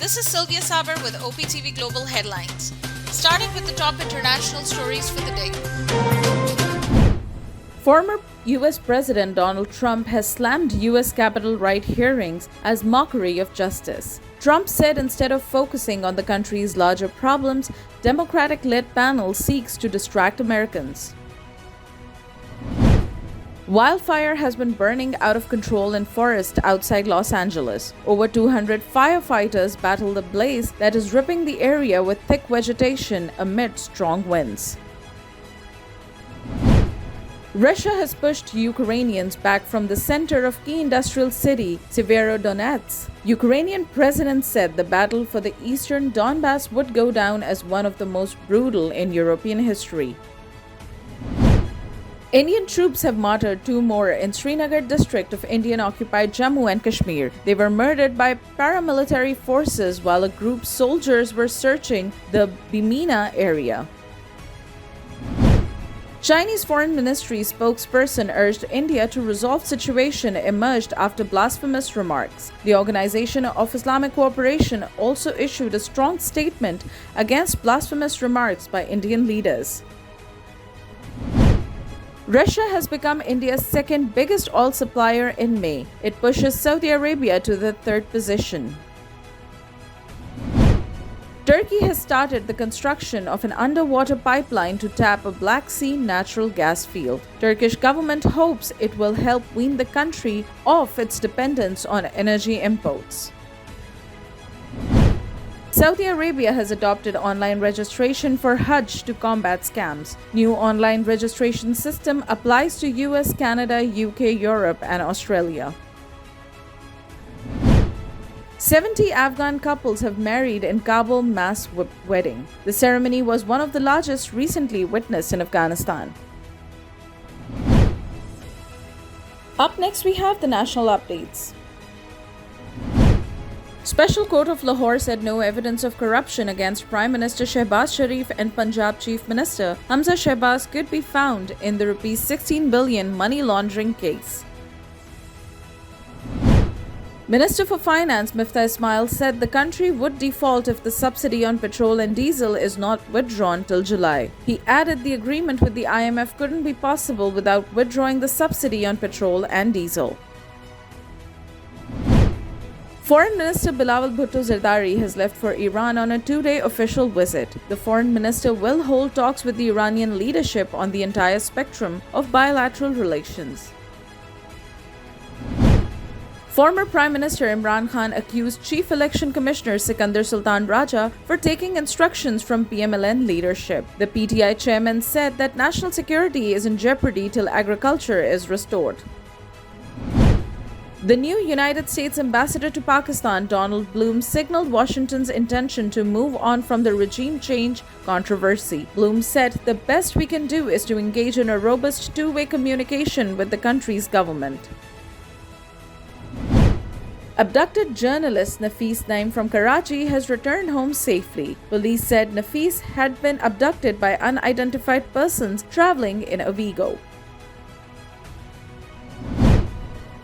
This is Sylvia Saber with OpTv Global headlines. Starting with the top international stories for the day. Former U.S. President Donald Trump has slammed U.S. Capitol riot hearings as mockery of justice. Trump said instead of focusing on the country's larger problems, Democratic-led panel seeks to distract Americans. Wildfire has been burning out of control in forests outside Los Angeles. Over 200 firefighters battle the blaze that is ripping the area with thick vegetation amid strong winds. Russia has pushed Ukrainians back from the center of key industrial city, Severodonetsk. Ukrainian president said the battle for the eastern Donbass would go down as one of the most brutal in European history. Indian troops have martyred two more in Srinagar district of Indian-occupied Jammu and Kashmir. They were murdered by paramilitary forces while a group soldiers were searching the Bimina area. Chinese Foreign Ministry spokesperson urged India to resolve situation emerged after blasphemous remarks. The Organization of Islamic Cooperation also issued a strong statement against blasphemous remarks by Indian leaders. Russia has become India's second biggest oil supplier in May. It pushes Saudi Arabia to the third position. Turkey has started the construction of an underwater pipeline to tap a Black Sea natural gas field. Turkish government hopes it will help wean the country off its dependence on energy imports. Saudi Arabia has adopted online registration for Hajj to combat scams. New online registration system applies to US, Canada, UK, Europe, and Australia. 70 Afghan couples have married in Kabul mass wedding. The ceremony was one of the largest recently witnessed in Afghanistan. Up next, we have the national updates. Special Court of Lahore said no evidence of corruption against Prime Minister Shehbaz Sharif and Punjab Chief Minister Hamza Shehbaz could be found in the Rs 16 billion money laundering case. Minister for Finance Miftah Ismail said the country would default if the subsidy on petrol and diesel is not withdrawn till July. He added the agreement with the IMF couldn't be possible without withdrawing the subsidy on petrol and diesel. Foreign Minister Bilawal Bhutto Zardari has left for Iran on a two-day official visit. The foreign minister will hold talks with the Iranian leadership on the entire spectrum of bilateral relations. Former Prime Minister Imran Khan accused Chief Election Commissioner Sikandar Sultan Raja for taking instructions from PMLN leadership. The PTI chairman said that national security is in jeopardy till agriculture is restored. The new United States ambassador to Pakistan, Donald Bloom, signaled Washington's intention to move on from the regime change controversy. Bloom said, "The best we can do is to engage in a robust two-way communication with the country's government." Abducted journalist Nafis Naim from Karachi has returned home safely. Police said Nafis had been abducted by unidentified persons traveling in a Vigo.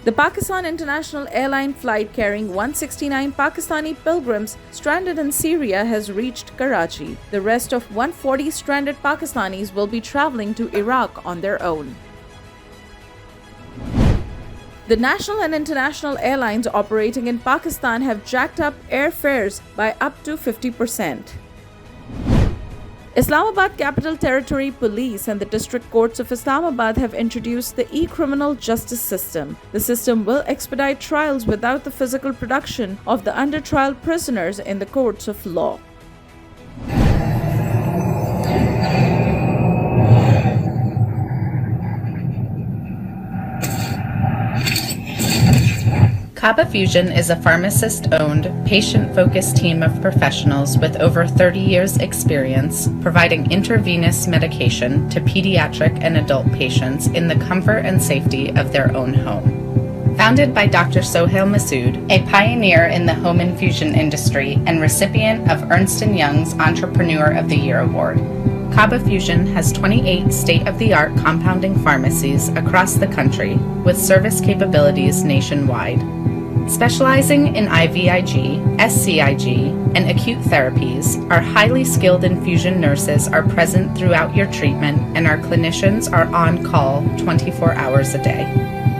The Pakistan International Airline flight carrying 169 Pakistani pilgrims stranded in Syria has reached Karachi. The rest of 140 stranded Pakistanis will be traveling to Iraq on their own. The national and international airlines operating in Pakistan have jacked up airfares by up to 50%. Islamabad Capital Territory Police and the District Courts of Islamabad have introduced the e-criminal justice system. The system will expedite trials without the physical production of the under-trial prisoners in the courts of law. Kaba Fusion is a pharmacist-owned, patient-focused team of professionals with over 30 years' experience providing intravenous medication to pediatric and adult patients in the comfort and safety of their own home. Founded by Dr. Sohail Masood, a pioneer in the home infusion industry and recipient of Ernst & Young's Entrepreneur of the Year Award, Kaba Fusion has 28 state-of-the-art compounding pharmacies across the country with service capabilities nationwide. Specializing in IVIG, SCIG, and acute therapies, our highly skilled infusion nurses are present throughout your treatment, and our clinicians are on call 24 hours a day.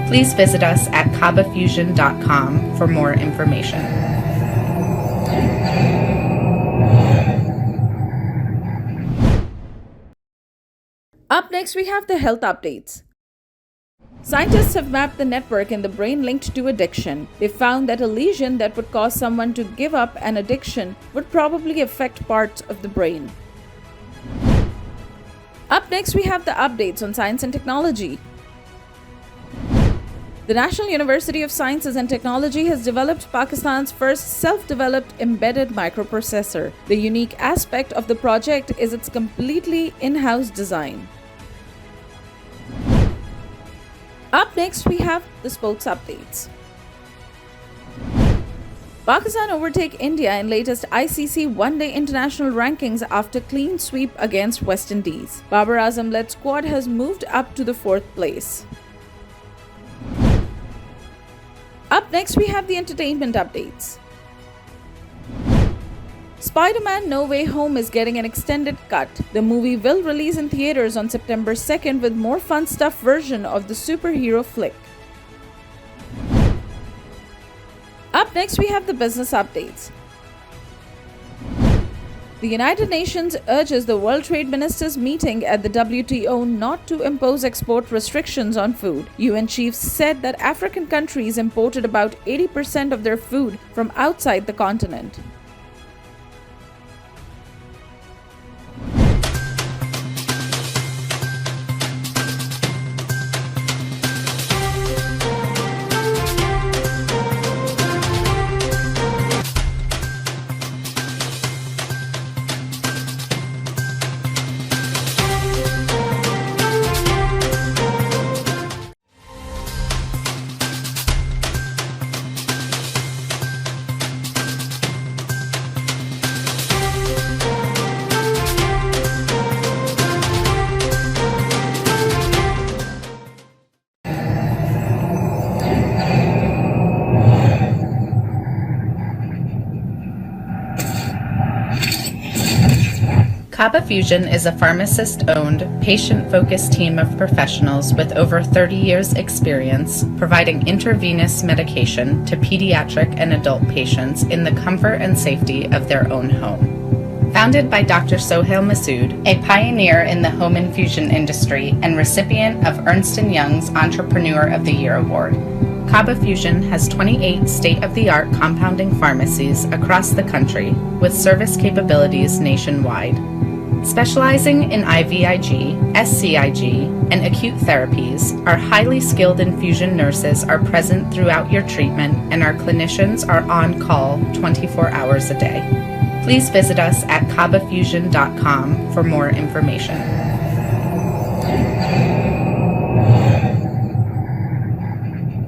Please visit us at kabafusion.com for more information. Up next, we have the health updates. Scientists have mapped the network in the brain linked to addiction. They found that a lesion that would cause someone to give up an addiction would probably affect parts of the brain. Up next, we have the updates on science and technology. The National University of Sciences and Technology has developed Pakistan's first self-developed embedded microprocessor. The unique aspect of the project is its completely in-house design. Up next, we have the sports updates. Pakistan overtake India in latest ICC one-day international rankings after clean sweep against West Indies. Babar Azam-led squad has moved up to the 4th place. Up next, we have the entertainment updates. Spider-Man No Way Home is getting an extended cut. The movie will release in theaters on September 2nd with more fun stuff version of the superhero flick. Up next, we have the business updates. The United Nations urges the World Trade Ministers meeting at the WTO not to impose export restrictions on food. UN chiefs said that African countries imported about 80% of their food from outside the continent. Kaba Fusion is a pharmacist-owned, patient-focused team of professionals with over 30 years' experience providing intravenous medication to pediatric and adult patients in the comfort and safety of their own home. Founded by Dr. Sohail Masood, a pioneer in the home infusion industry and recipient of Ernst & Young's Entrepreneur of the Year Award, Kaba Fusion has 28 state-of-the-art compounding pharmacies across the country with service capabilities nationwide. Specializing in IVIG, SCIG, and acute therapies, our highly skilled infusion nurses are present throughout your treatment, and our clinicians are on call 24 hours a day. Please visit us at kabafusion.com for more information.